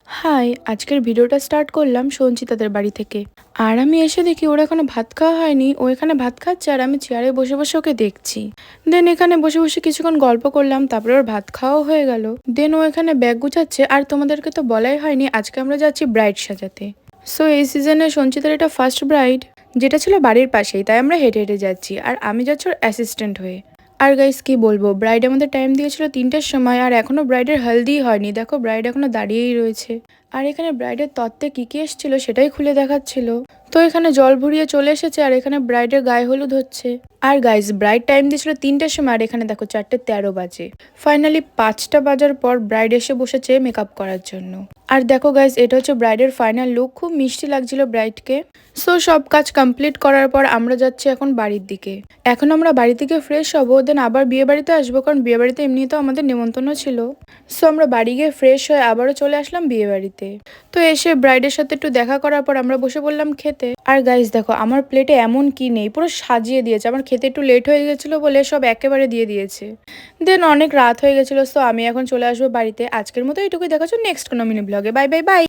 High, আজকের ভিডিওটা start করলাম সঞ্চিতাদের বাড়ি থেকে। আর আমি এসে দেখি ওর এখনো ভাত খাওয়া হয়নি। ও এখানে ভাত খাচ্ছে আর আমি চেয়ারে বসে বসে ওকে দেখছি। দেন এখানে বসে বসে কিছুক্ষণ গল্প করলাম, তারপরে ওর ভাত খাওয়াও হয়ে গেল। দেন ও এখানে ব্যাগ গুছাচ্ছে। আর তোমাদেরকে তো বলাই হয়নি, আজকে আমরা যাচ্ছি ব্রাইড সাজাতে। সো এই সিজনে সঞ্চিতার এটা ফার্স্ট ব্রাইড, যেটা ছিল বাড়ির পাশেই, তাই আমরা হেঁটে হেঁটে যাচ্ছি। আর আমি যাচ্ছি ওর অ্যাসিস্ট্যান্ট হয়ে। আর গাইস কি বলবো, ব্রাইড আমাদের টাইম দিয়েছিল 3টার সময়, আর এখনো ব্রাইডের হলদি হয়নি। দেখো ব্রাইড এখনো দাঁড়িয়েই রয়েছে। আর এখানে ব্রাইডের তত্ত্বে কি কি এসেছিল সেটাই খুলে দেখাচ্ছিল। তো এখানে জল ভরিয়ে চলে এসেছে আর এখানে ব্রাইডের গায়ে হলুদ হচ্ছে। আর গাইস ব্রাইড টাইম দিয়েছিল 3টার সময়, আর এখানে দেখো 4:13 বাজে। ফাইনালি 5টা বাজার পর ব্রাইড এসে বসেছে মেকআপ করার জন্য। আর দেখো গাইস, এটা হচ্ছে ব্রাইডের ফাইনাল লুক। খুব মিষ্টি লাগছিল ব্রাইডকে। সো সব কাজ কমপ্লিট করার পর আমরা যাচ্ছি এখন বাড়ির দিকে। এখন আমরা বাড়ি থেকে ফ্রেশ হবো, দেন আবার বিয়ে বাড়িতে আসবো, কারণ বিয়ে বাড়িতে এমনিতেও আমাদের নেমন্তন্ন ছিল। সো আমরা বাড়ি গিয়ে ফ্রেশ হয়ে আবারও চলে আসলাম বিয়ে বাড়িতে। তো এসে ব্রাইডের সাথে একটু দেখা করার পর আমরা বসে পড়লাম খেতে। আর গাইস দেখো, আমার প্লেটে এমন কি নেই, পুরো সাজিয়ে দিয়েছে। আমার খেতে একটু লেট হয়ে গেছিলো বলে সব একেবারে দিয়ে দিয়েছে। দেন অনেক রাত হয়ে গেছিলো। সো আমি এখন চলে আসবো বাড়িতে। আজকের মতো এইটুকুই, দেখাচ্ছ নেক্সট কোনো মিনি ব্লগে। Bye bye bye.